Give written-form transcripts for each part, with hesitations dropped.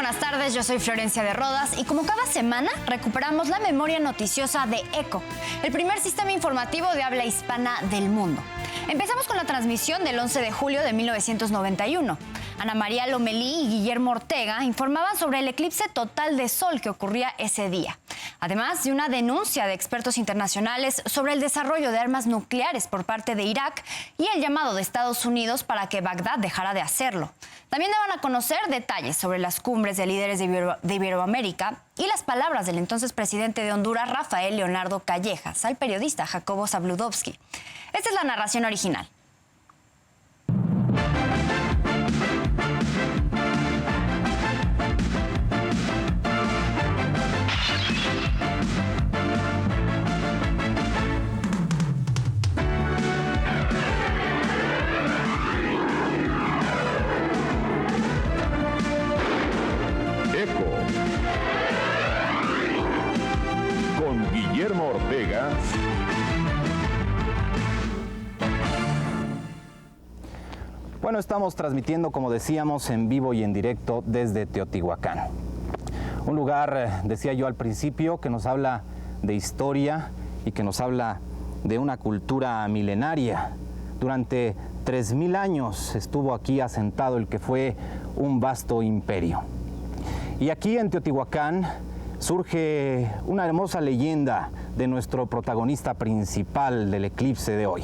buenas tardes, yo soy Florencia de Rodas y como cada semana recuperamos la memoria noticiosa de ECO, el primer sistema informativo de habla hispana del mundo. Empezamos con la transmisión del 11 de julio de 1991. Ana María Lomelí y Guillermo Ortega informaban sobre el eclipse total de sol que ocurría ese día, además de una denuncia de expertos internacionales sobre el desarrollo de armas nucleares por parte de Irak y el llamado de Estados Unidos para que Bagdad dejara de hacerlo. También daban a conocer detalles sobre las cumbres de líderes de Iberoamérica y las palabras del entonces presidente de Honduras, Rafael Leonardo Callejas, al periodista Jacobo Zabludovsky. Esta es la narración original. ECO con Guillermo Ortega. Bueno, estamos transmitiendo, como decíamos, en vivo y en directo desde Teotihuacán. Un lugar, decía yo al principio, que nos habla de historia y que nos habla de una cultura milenaria. Durante 3000 años estuvo aquí asentado el que fue un vasto imperio. Y aquí en Teotihuacán surge una hermosa leyenda de nuestro protagonista principal del eclipse de hoy.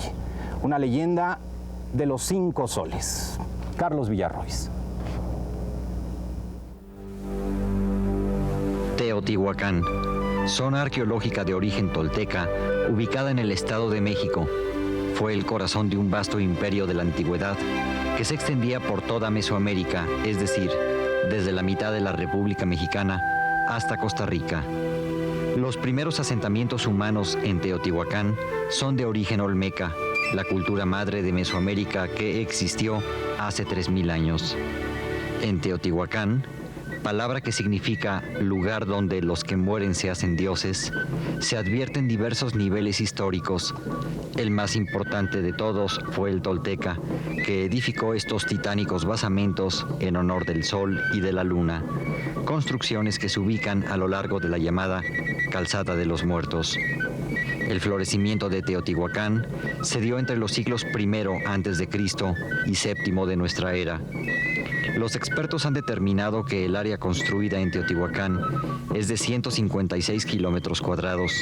Una leyenda de los 5 soles. Carlos Villarrois. Teotihuacán, zona arqueológica de origen tolteca, ubicada en el Estado de México, fue el corazón de un vasto imperio de la antigüedad que se extendía por toda Mesoamérica, es decir, desde la mitad de la República Mexicana hasta Costa Rica. Los primeros asentamientos humanos en Teotihuacán son de origen olmeca, la cultura madre de Mesoamérica que existió hace 3000 años. En Teotihuacán, palabra que significa lugar donde los que mueren se hacen dioses, se advierten diversos niveles históricos. El más importante de todos fue el tolteca, que edificó estos titánicos basamentos en honor del sol y de la luna, construcciones que se ubican a lo largo de la llamada Calzada de los Muertos. El florecimiento de Teotihuacán se dio entre los siglos I a.C. y VII de nuestra era. Los expertos han determinado que el área construida en Teotihuacán es de 156 kilómetros cuadrados.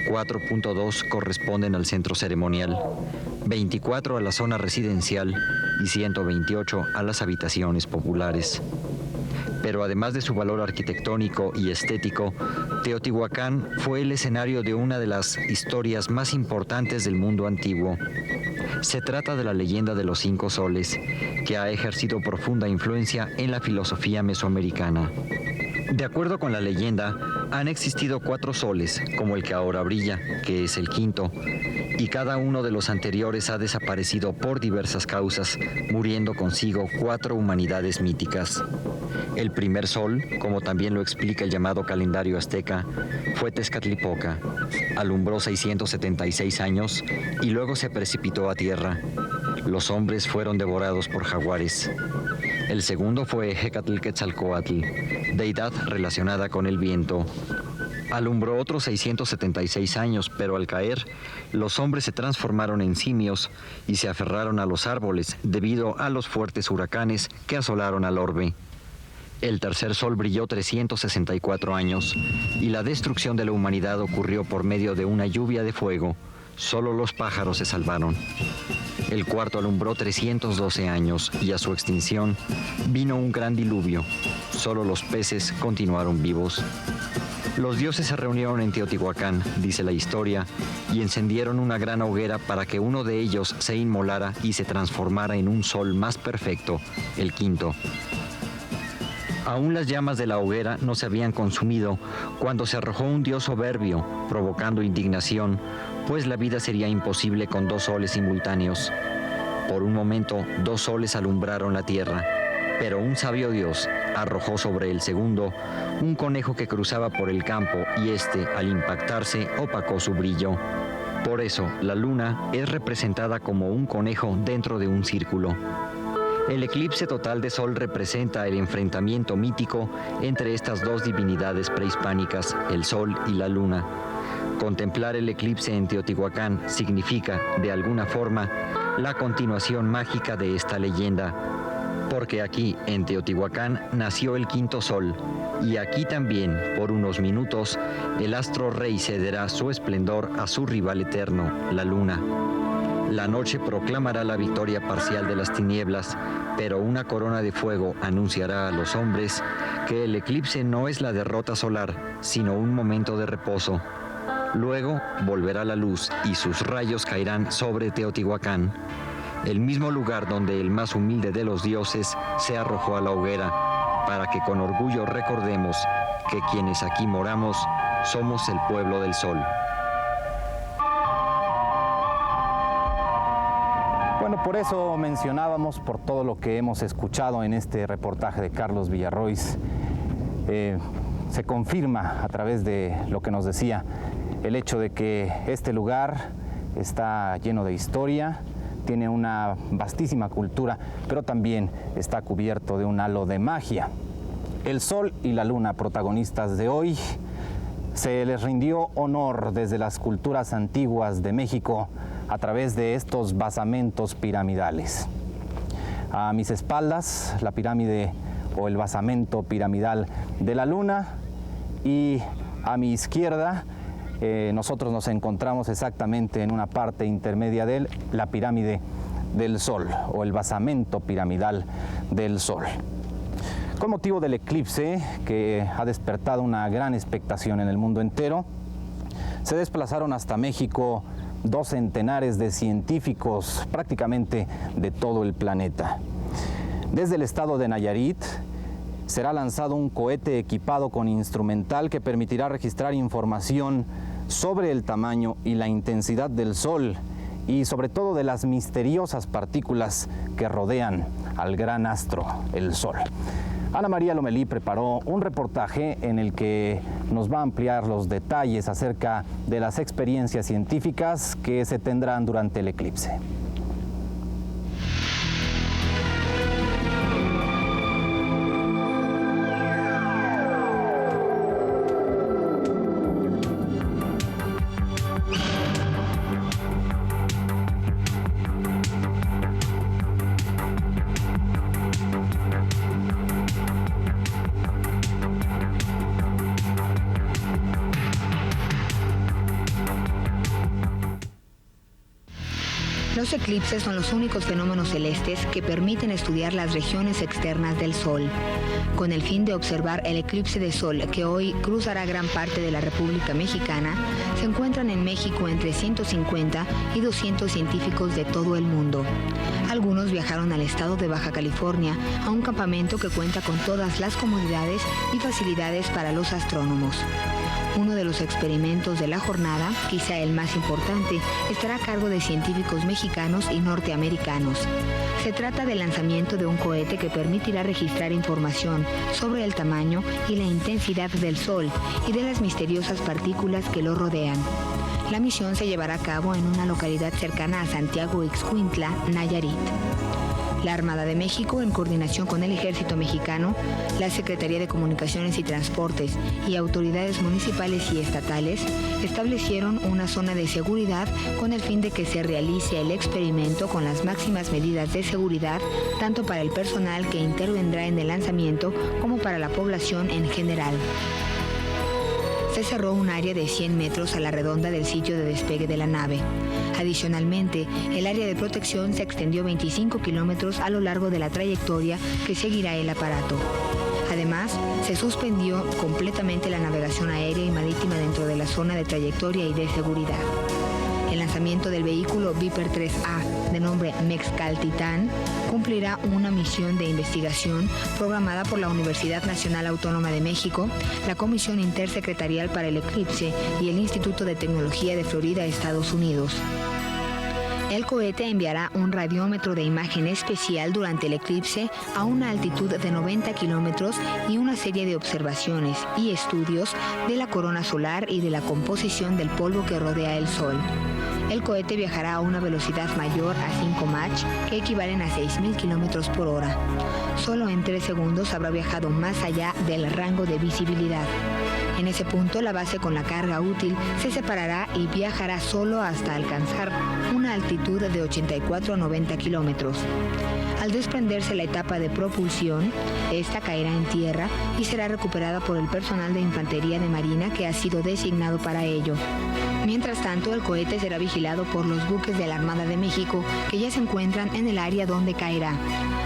4.2 corresponden al centro ceremonial, 24 a la zona residencial y 128 a las habitaciones populares. Pero además de su valor arquitectónico y estético, Teotihuacán fue el escenario de una de las historias más importantes del mundo antiguo. Se trata de la leyenda de los 5 soles, que ha ejercido profunda influencia en la filosofía mesoamericana. De acuerdo con la leyenda, han existido 4 soles, como el que ahora brilla, que es el quinto, y cada uno de los anteriores ha desaparecido por diversas causas, muriendo consigo 4 humanidades míticas. El primer sol, como también lo explica el llamado calendario azteca, fue Tezcatlipoca. Alumbró 676 años y luego se precipitó a tierra. Los hombres fueron devorados por jaguares. El segundo fue Hecatl-Quetzalcóatl, deidad relacionada con el viento. Alumbró otros 676 años, pero al caer, los hombres se transformaron en simios y se aferraron a los árboles debido a los fuertes huracanes que asolaron al orbe. El tercer sol brilló 364 años y la destrucción de la humanidad ocurrió por medio de una lluvia de fuego. Solo los pájaros se salvaron. El cuarto alumbró 312 años y a su extinción vino un gran diluvio. Solo los peces continuaron vivos. Los dioses se reunieron en Teotihuacán, dice la historia, y encendieron una gran hoguera para que uno de ellos se inmolara y se transformara en un sol más perfecto, el quinto. Aún las llamas de la hoguera no se habían consumido cuando se arrojó un dios soberbio, provocando indignación, pues la vida sería imposible con 2 soles simultáneos. Por un momento, 2 soles alumbraron la tierra, pero un sabio dios arrojó sobre el segundo un conejo que cruzaba por el campo y este, al impactarse, opacó su brillo. Por eso, la luna es representada como un conejo dentro de un círculo. El eclipse total de sol representa el enfrentamiento mítico entre estas dos divinidades prehispánicas, el sol y la luna. Contemplar el eclipse en Teotihuacán significa, de alguna forma, la continuación mágica de esta leyenda, porque aquí, en Teotihuacán, nació el quinto sol, y aquí también, por unos minutos, el astro rey cederá su esplendor a su rival eterno, la luna. La noche proclamará la victoria parcial de las tinieblas, pero una corona de fuego anunciará a los hombres que el eclipse no es la derrota solar, sino un momento de reposo. Luego volverá la luz y sus rayos caerán sobre Teotihuacán, el mismo lugar donde el más humilde de los dioses se arrojó a la hoguera, para que con orgullo recordemos que quienes aquí moramos somos el pueblo del sol. Bueno, por eso mencionábamos, por todo lo que hemos escuchado en este reportaje de Carlos Villarrois, se confirma a través de lo que nos decía el hecho de que este lugar está lleno de historia, tiene una vastísima cultura, pero también está cubierto de un halo de magia. El sol y la luna, protagonistas de hoy, se les rindió honor desde las culturas antiguas de México a través de estos basamentos piramidales. A mis espaldas, la pirámide o el basamento piramidal de la luna, y a mi izquierda, nosotros nos encontramos exactamente en una parte intermedia de la pirámide del Sol o el basamento piramidal del Sol. Con motivo del eclipse, que ha despertado una gran expectación en el mundo entero, se desplazaron hasta México 2 centenares de científicos prácticamente de todo el planeta. Desde el estado de Nayarit será lanzado un cohete equipado con instrumental que permitirá registrar información sobre el tamaño y la intensidad del Sol y sobre todo de las misteriosas partículas que rodean al gran astro, el Sol. Ana María Lomelí preparó un reportaje en el que nos va a ampliar los detalles acerca de las experiencias científicas que se tendrán durante el eclipse. Los eclipses son los únicos fenómenos celestes que permiten estudiar las regiones externas del Sol. Con el fin de observar el eclipse de Sol que hoy cruzará gran parte de la República Mexicana, se encuentran en México entre 150 y 200 científicos de todo el mundo. Algunos viajaron al estado de Baja California a un campamento que cuenta con todas las comodidades y facilidades para los astrónomos. Uno de los experimentos de la jornada, quizá el más importante, estará a cargo de científicos mexicanos y norteamericanos. Se trata del lanzamiento de un cohete que permitirá registrar información sobre el tamaño y la intensidad del Sol y de las misteriosas partículas que lo rodean. La misión se llevará a cabo en una localidad cercana a Santiago Ixcuintla, Nayarit. La Armada de México, en coordinación con el Ejército Mexicano, la Secretaría de Comunicaciones y Transportes y autoridades municipales y estatales, establecieron una zona de seguridad con el fin de que se realice el experimento con las máximas medidas de seguridad, tanto para el personal que intervendrá en el lanzamiento como para la población en general. Se cerró un área de 100 metros a la redonda del sitio de despegue de la nave. Adicionalmente, el área de protección se extendió 25 kilómetros a lo largo de la trayectoria que seguirá el aparato. Además, se suspendió completamente la navegación aérea y marítima dentro de la zona de trayectoria y de seguridad. El lanzamiento del vehículo Viper 3A, de nombre Mexcal-Titán, cumplirá una misión de investigación programada por la Universidad Nacional Autónoma de México, la Comisión Intersecretarial para el Eclipse y el Instituto de Tecnología de Florida, Estados Unidos. El cohete enviará un radiómetro de imagen especial durante el eclipse a una altitud de 90 kilómetros y una serie de observaciones y estudios de la corona solar y de la composición del polvo que rodea el Sol. El cohete viajará a una velocidad mayor a 5 Mach, que equivalen a 6.000 kilómetros por hora. Solo en 3 segundos habrá viajado más allá del rango de visibilidad. En ese punto, la base con la carga útil se separará y viajará solo hasta alcanzar una altitud de 84 a 90 kilómetros. Al desprenderse la etapa de propulsión, esta caerá en tierra y será recuperada por el personal de infantería de marina que ha sido designado para ello. Mientras tanto, el cohete será vigilado por los buques de la Armada de México que ya se encuentran en el área donde caerá,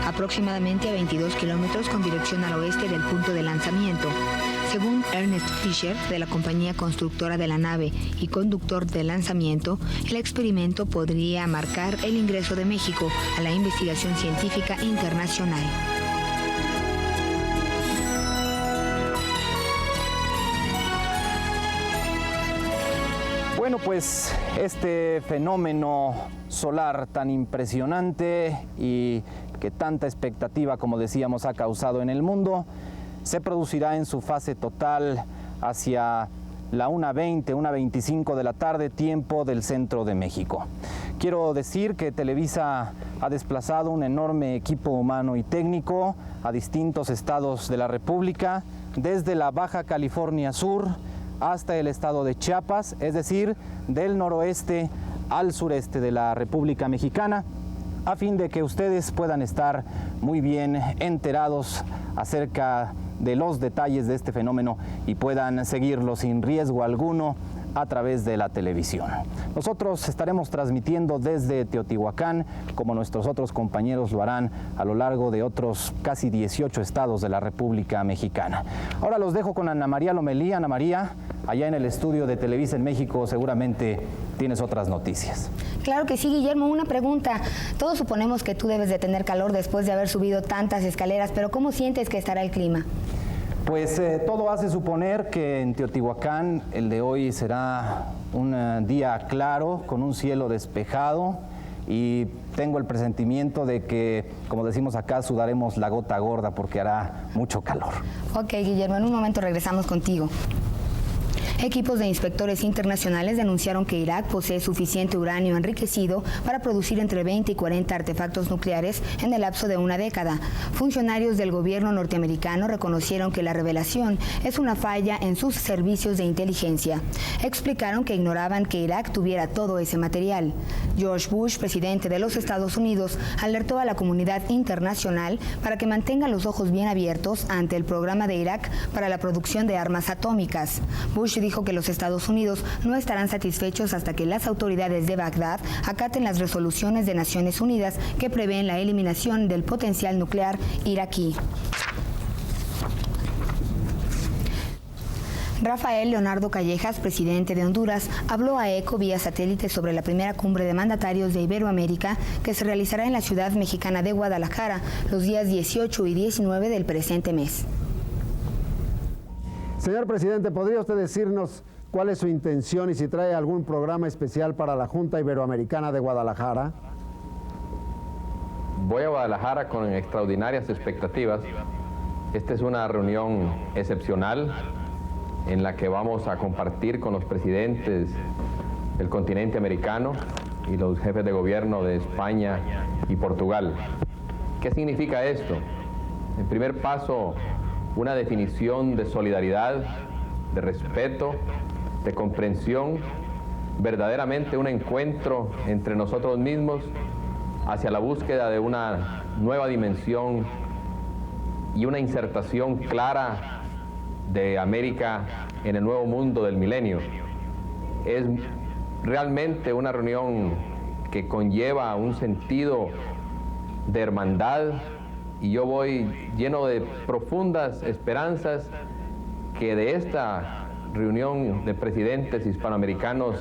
aproximadamente a 22 kilómetros con dirección al oeste del punto de lanzamiento. Según Ernest Fisher, de la compañía constructora de la nave y conductor de lanzamiento, el experimento podría marcar el ingreso de México a la investigación científica internacional. Bueno, pues este fenómeno solar tan impresionante y que tanta expectativa, como decíamos, ha causado en el mundo, se producirá en su fase total hacia la 1:20, 1:25 de la tarde, tiempo del centro de México. Quiero decir que Televisa ha desplazado un enorme equipo humano y técnico a distintos estados de la República, desde la Baja California Sur hasta el estado de Chiapas, es decir, del noroeste al sureste de la República Mexicana, a fin de que ustedes puedan estar muy bien enterados acerca de los detalles de este fenómeno y puedan seguirlo sin riesgo alguno a través de la televisión. Nosotros estaremos transmitiendo desde Teotihuacán, como nuestros otros compañeros lo harán a lo largo de otros casi 18 estados de la República Mexicana. Ahora los dejo con Ana María Lomelí. Ana María, allá en el estudio de Televisa en México seguramente tienes otras noticias. Claro que sí, Guillermo. Una pregunta. Todos suponemos que tú debes de tener calor después de haber subido tantas escaleras, pero ¿cómo sientes que estará el clima? Pues todo hace suponer que en Teotihuacán el de hoy será un día claro, con un cielo despejado, y tengo el presentimiento de que, como decimos acá, sudaremos la gota gorda porque hará mucho calor. Ok, Guillermo, en un momento regresamos contigo. Equipos de inspectores internacionales denunciaron que Irak posee suficiente uranio enriquecido para producir entre 20 y 40 artefactos nucleares en el lapso de una década. Funcionarios del gobierno norteamericano reconocieron que la revelación es una falla en sus servicios de inteligencia. Explicaron que ignoraban que Irak tuviera todo ese material. George Bush, presidente de los Estados Unidos, alertó a la comunidad internacional para que mantenga los ojos bien abiertos ante el programa de Irak para la producción de armas atómicas. Bush dijo que los Estados Unidos no estarán satisfechos hasta que las autoridades de Bagdad acaten las resoluciones de Naciones Unidas que prevén la eliminación del potencial nuclear iraquí. Rafael Leonardo Callejas, presidente de Honduras, habló a ECO vía satélite sobre la primera cumbre de mandatarios de Iberoamérica que se realizará en la ciudad mexicana de Guadalajara los días 18 y 19 del presente mes. Señor presidente, ¿podría usted decirnos cuál es su intención y si trae algún programa especial para la Junta Iberoamericana de Guadalajara? Voy a Guadalajara con extraordinarias expectativas. Esta es una reunión excepcional en la que vamos a compartir con los presidentes del continente americano y los jefes de gobierno de España y Portugal. ¿Qué significa esto? En primer paso, una definición de solidaridad, de respeto, de comprensión, verdaderamente un encuentro entre nosotros mismos hacia la búsqueda de una nueva dimensión y una insertación clara de América en el nuevo mundo del milenio. Es realmente una reunión que conlleva un sentido de hermandad, y yo voy lleno de profundas esperanzas que de esta reunión de presidentes hispanoamericanos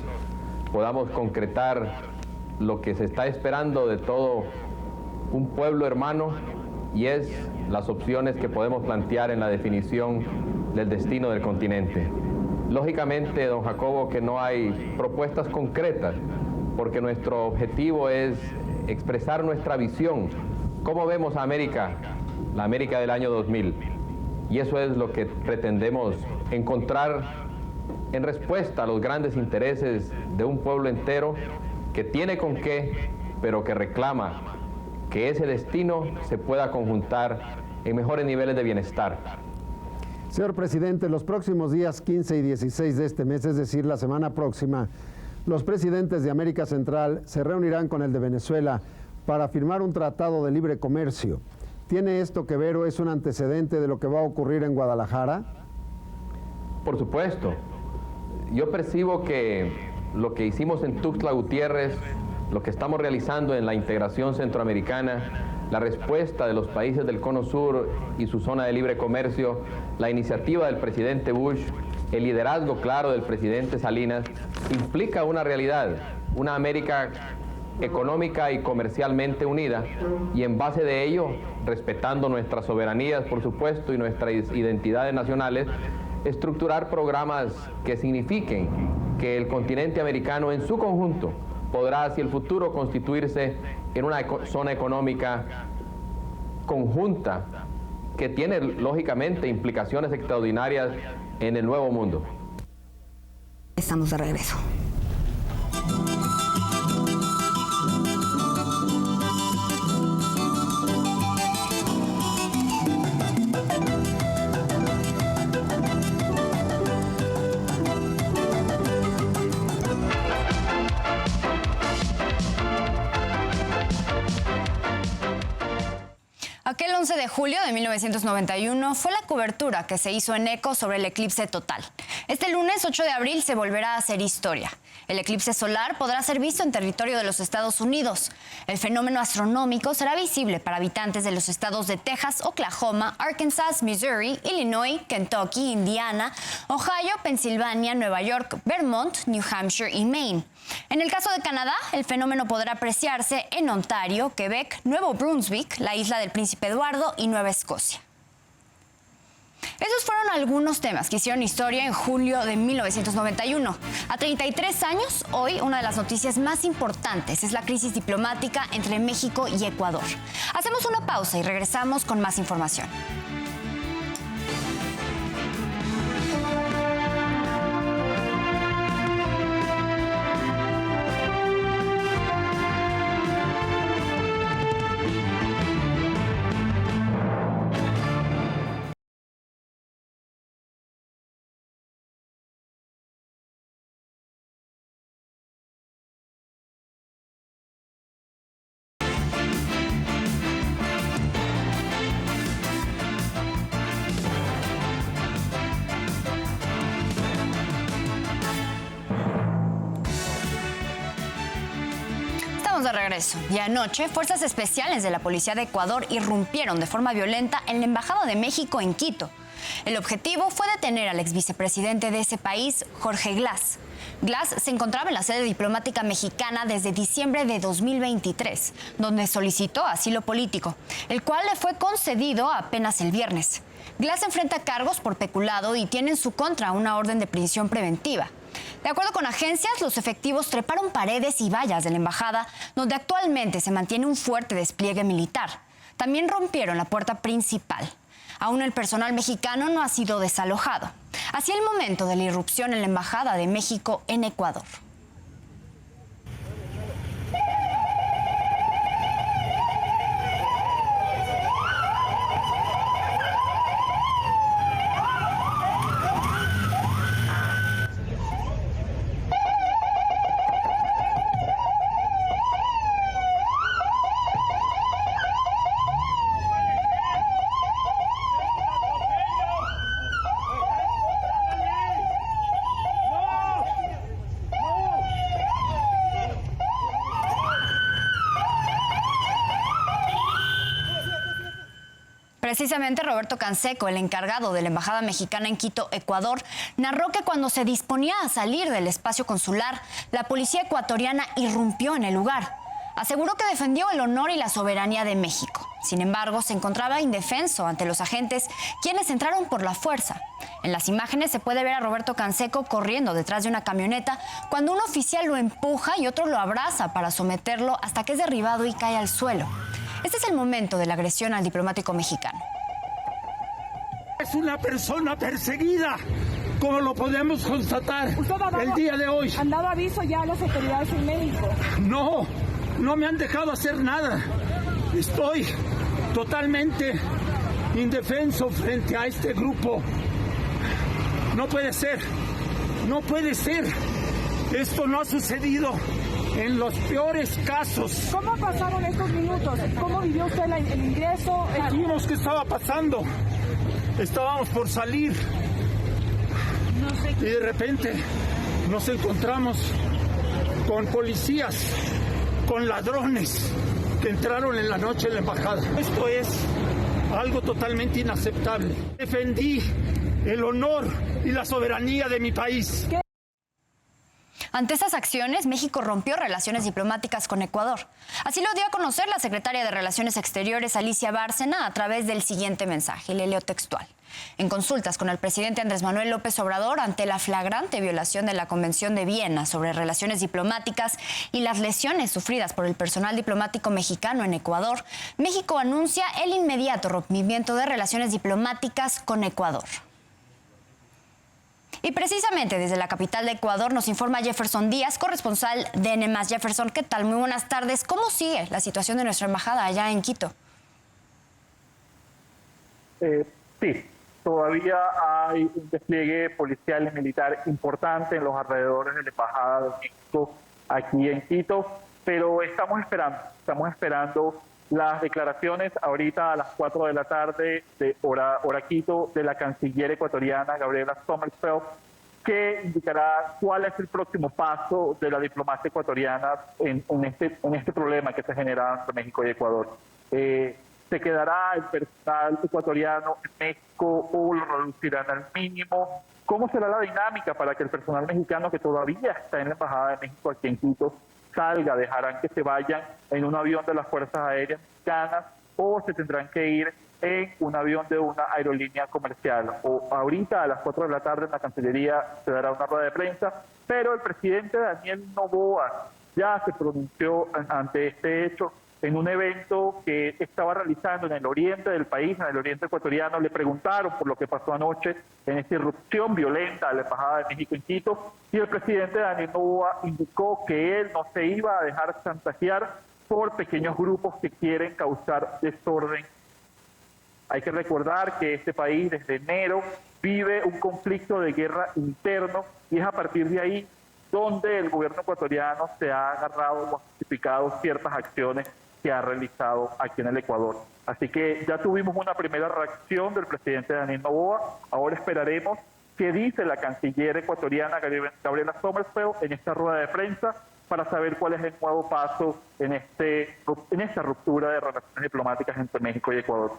podamos concretar lo que se está esperando de todo un pueblo hermano, y es las opciones que podemos plantear en la definición del destino del continente. Lógicamente, don Jacobo, que no hay propuestas concretas, porque nuestro objetivo es expresar nuestra visión. ¿Cómo vemos a América? La América del año 2000. Y eso es lo que pretendemos encontrar en respuesta a los grandes intereses de un pueblo entero que tiene con qué, pero que reclama que ese destino se pueda conjuntar en mejores niveles de bienestar. Señor presidente, los próximos días 15 y 16 de este mes, es decir, la semana próxima, los presidentes de América Central se reunirán con el de Venezuela para firmar un tratado de libre comercio. ¿Tiene esto que ver o es un antecedente de lo que va a ocurrir en Guadalajara? Por supuesto. Yo percibo que lo que hicimos en Tuxtla Gutiérrez, lo que estamos realizando en la integración centroamericana, la respuesta de los países del Cono Sur y su zona de libre comercio, la iniciativa del presidente Bush, el liderazgo claro del presidente Salinas, implica una realidad, una América económica y comercialmente unida, y en base de ello, respetando nuestras soberanías, por supuesto, y nuestras identidades nacionales, estructurar programas que signifiquen que el continente americano en su conjunto podrá hacia el futuro constituirse en una zona económica conjunta que tiene lógicamente implicaciones extraordinarias en el nuevo mundo. Estamos de regreso. Aquel 11 de julio de 1991 fue la cobertura que se hizo en ECO sobre el eclipse total. Este lunes 8 de abril se volverá a hacer historia. El eclipse solar podrá ser visto en territorio de los Estados Unidos. El fenómeno astronómico será visible para habitantes de los estados de Texas, Oklahoma, Arkansas, Missouri, Illinois, Kentucky, Indiana, Ohio, Pensilvania, Nueva York, Vermont, New Hampshire y Maine. En el caso de Canadá, el fenómeno podrá apreciarse en Ontario, Quebec, Nuevo Brunswick, la isla del Príncipe Eduardo y Nueva Escocia. Esos fueron algunos temas que hicieron historia en julio de 1991. A 33 años, hoy una de las noticias más importantes es la crisis diplomática entre México y Ecuador. Hacemos una pausa y regresamos con más información. De regreso. Y anoche, fuerzas especiales de la Policía de Ecuador irrumpieron de forma violenta en la Embajada de México en Quito. El objetivo fue detener al exvicepresidente de ese país, Jorge Glass. Glass se encontraba en la sede diplomática mexicana desde diciembre de 2023, donde solicitó asilo político, el cual le fue concedido apenas el viernes. Glass enfrenta cargos por peculado y tiene en su contra una orden de prisión preventiva. De acuerdo con agencias, los efectivos treparon paredes y vallas de la embajada, donde actualmente se mantiene un fuerte despliegue militar. También rompieron la puerta principal. Aún el personal mexicano no ha sido desalojado. Hacia el momento de la irrupción en la Embajada de México en Ecuador. Precisamente Roberto Canseco, el encargado de la Embajada Mexicana en Quito, Ecuador, narró que cuando se disponía a salir del espacio consular, la policía ecuatoriana irrumpió en el lugar. Aseguró que defendió el honor y la soberanía de México. Sin embargo, se encontraba indefenso ante los agentes, quienes entraron por la fuerza. En las imágenes se puede ver a Roberto Canseco corriendo detrás de una camioneta cuando un oficial lo empuja y otro lo abraza para someterlo hasta que es derribado y cae al suelo. Este es el momento de la agresión al diplomático mexicano. Es una persona perseguida. como lo podemos constatar el día de hoy. ¿Han dado aviso ya a las autoridades en México? No, no me han dejado hacer nada. Estoy totalmente indefenso frente a este grupo. No puede ser, no puede ser. Esto no ha sucedido en los peores casos. ¿Cómo pasaron estos minutos? ¿Cómo vivió usted el ingreso? Vimos qué estaba pasando. Estábamos por salir. Y de repente nos encontramos con policías, con ladrones que entraron en la noche en la embajada. Esto es algo totalmente inaceptable. Defendí el honor y la soberanía de mi país. Ante estas acciones, México rompió relaciones diplomáticas con Ecuador. Así lo dio a conocer la secretaria de Relaciones Exteriores, Alicia Bárcena, a través del siguiente mensaje, le leo textual. En consultas con el presidente Andrés Manuel López Obrador ante la flagrante violación de la Convención de Viena sobre relaciones diplomáticas y las lesiones sufridas por el personal diplomático mexicano en Ecuador, México anuncia el inmediato rompimiento de relaciones diplomáticas con Ecuador. Y precisamente desde la capital de Ecuador nos informa Jefferson Díaz, corresponsal de N+. Jefferson, ¿qué tal? Muy buenas tardes. ¿Cómo sigue la situación de nuestra embajada allá en Quito? Sí, todavía hay un despliegue policial y militar importante en los alrededores de la embajada de México aquí en Quito, pero estamos esperando las declaraciones ahorita a las 4 de la tarde de hora Quito de la canciller ecuatoriana Gabriela Sommerfeld, que indicará cuál es el próximo paso de la diplomacia ecuatoriana en este problema que se genera entre México y Ecuador. ¿Se quedará el personal ecuatoriano en México o lo reducirán al mínimo? ¿Cómo será la dinámica para que el personal mexicano que todavía está en la Embajada de México aquí en Quito salga? ¿Dejarán que se vayan en un avión de las Fuerzas Aéreas Mexicanas o se tendrán que ir en un avión de una aerolínea comercial? O ahorita a las 4 de la tarde en la Cancillería se dará una rueda de prensa, pero el presidente Daniel Noboa ya se pronunció ante este hecho en un evento que estaba realizando en el oriente del país, en el oriente ecuatoriano. Le preguntaron por lo que pasó anoche en esta irrupción violenta a la Embajada de México en Quito, y el presidente Daniel Noboa indicó que él no se iba a dejar chantajear por pequeños grupos que quieren causar desorden. Hay que recordar que este país desde enero vive un conflicto de guerra interno, y es a partir de ahí donde el gobierno ecuatoriano se ha agarrado o ha justificado ciertas acciones que ha realizado aquí en el Ecuador. Así que ya tuvimos una primera reacción del presidente Daniel Noboa. Ahora esperaremos qué dice la canciller ecuatoriana Gabriela Sommerfeld en esta rueda de prensa para saber cuál es el nuevo paso en esta ruptura de relaciones diplomáticas entre México y Ecuador.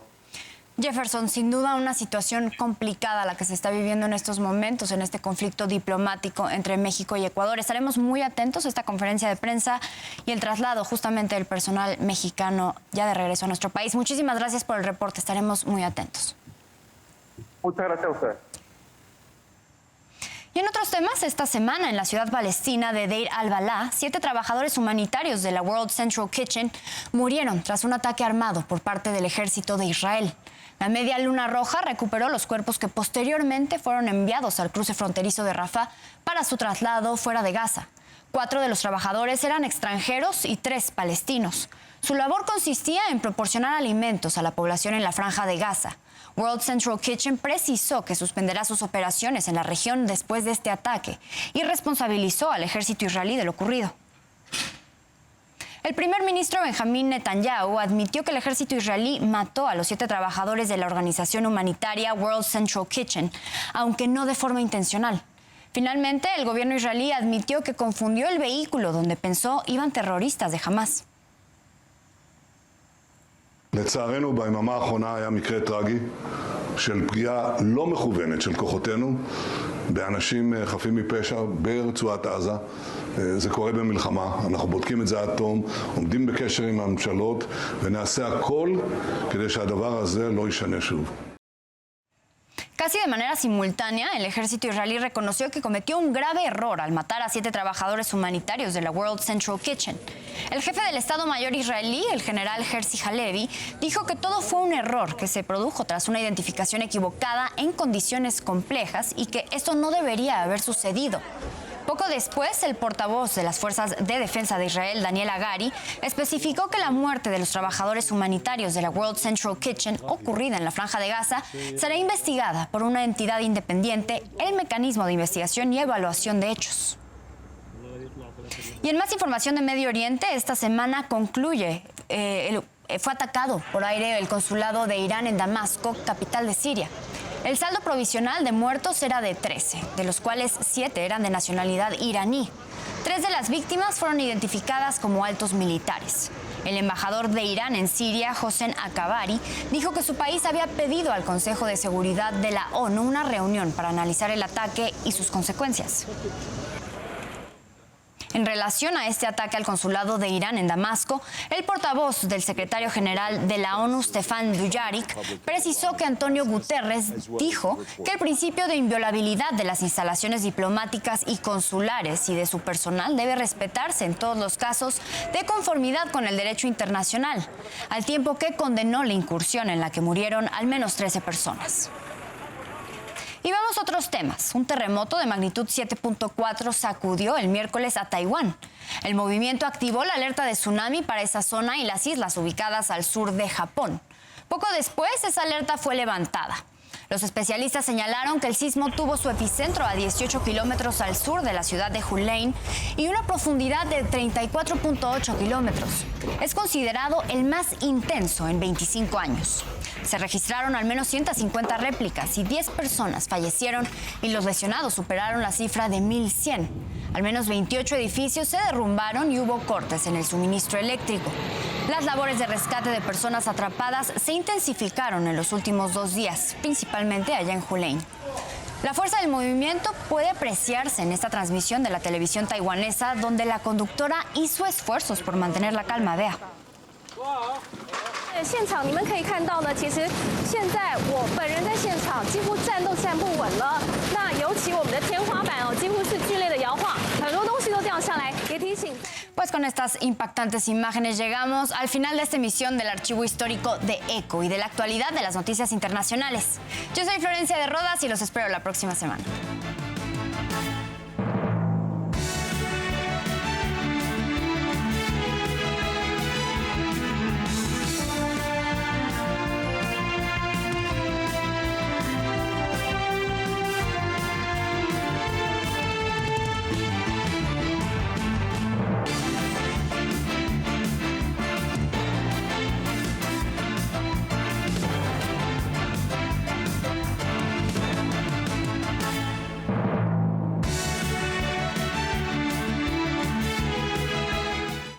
Jefferson, sin duda una situación complicada la que se está viviendo en estos momentos, en este conflicto diplomático entre México y Ecuador. Estaremos muy atentos a esta conferencia de prensa y el traslado justamente del personal mexicano ya de regreso a nuestro país. Muchísimas gracias por el reporte, estaremos muy atentos. Muchas gracias a ustedes. Y en otros temas, esta semana en la ciudad palestina de Deir al-Balá, 7 trabajadores humanitarios de la World Central Kitchen murieron tras un ataque armado por parte del ejército de Israel. La Media Luna Roja recuperó los cuerpos que posteriormente fueron enviados al cruce fronterizo de Rafah para su traslado fuera de Gaza. 4 de los trabajadores eran extranjeros y 3 palestinos. Su labor consistía en proporcionar alimentos a la población en la franja de Gaza. World Central Kitchen precisó que suspenderá sus operaciones en la región después de este ataque y responsabilizó al ejército israelí de lo ocurrido. El primer ministro Benjamín Netanyahu admitió que el ejército israelí mató a los 7 trabajadores de la organización humanitaria World Central Kitchen, aunque no de forma intencional. Finalmente, el gobierno israelí admitió que confundió el vehículo donde pensó iban terroristas de Hamás. לצערנו ביממה האחרונה היה מקרה טרגי של פגיעה לא מכוונת של כוחותינו באנשים חפים מפשע ברצועת עזה. זה קורה במלחמה, אנחנו בודקים את זה עד תום, עומדים בקשר עם הממשלות ונעשה הכל כדי שהדבר הזה לא יישנה שוב. Casi de manera simultánea, el ejército israelí reconoció que cometió un grave error al matar a 7 trabajadores humanitarios de la World Central Kitchen. El jefe del Estado Mayor israelí, el general Herzi Halevi, dijo que todo fue un error que se produjo tras una identificación equivocada en condiciones complejas y que esto no debería haber sucedido. Poco después, el portavoz de las Fuerzas de Defensa de Israel, Daniel Hagari, especificó que la muerte de los trabajadores humanitarios de la World Central Kitchen, ocurrida en la Franja de Gaza, será investigada por una entidad independiente, el Mecanismo de Investigación y Evaluación de Hechos. Y en más información de Medio Oriente, esta semana concluye, fue atacado por aire el consulado de Irán en Damasco, capital de Siria. El saldo provisional de muertos era de 13, de los cuales 7 eran de nacionalidad iraní. 3 de las víctimas fueron identificadas como altos militares. El embajador de Irán en Siria, Hossein Akbari, dijo que su país había pedido al Consejo de Seguridad de la ONU una reunión para analizar el ataque y sus consecuencias. En relación a este ataque al consulado de Irán en Damasco, el portavoz del secretario general de la ONU, Stefan Dujarric, precisó que Antonio Guterres dijo que el principio de inviolabilidad de las instalaciones diplomáticas y consulares y de su personal debe respetarse en todos los casos de conformidad con el derecho internacional, al tiempo que condenó la incursión en la que murieron al menos 13 personas. Y vamos a otros temas. Un terremoto de magnitud 7.4 sacudió el miércoles a Taiwán. El movimiento activó la alerta de tsunami para esa zona y las islas ubicadas al sur de Japón. Poco después, esa alerta fue levantada. Los especialistas señalaron que el sismo tuvo su epicentro a 18 kilómetros al sur de la ciudad de Hualien y una profundidad de 34.8 kilómetros. Es considerado el más intenso en 25 años. Se registraron al menos 150 réplicas y 10 personas fallecieron y los lesionados superaron la cifra de 1.100. Al menos 28 edificios se derrumbaron y hubo cortes en el suministro eléctrico. Las labores de rescate de personas atrapadas se intensificaron en los últimos 2 días, principalmente allá en Hualien. La fuerza del movimiento puede apreciarse en esta transmisión de la televisión taiwanesa, donde la conductora hizo esfuerzos por mantener la calma. Vea. 现场你们可以看到呢，其实现在我本人在现场几乎站都站不稳了。那尤其我们的天花板几乎是剧烈的摇晃，很多东西都掉下来，也提醒。Pues con estas impactantes imágenes llegamos al final de esta emisión del Archivo Histórico de ECO y de la actualidad de las noticias internacionales. Yo soy Florencia de Rodas y los espero la próxima semana.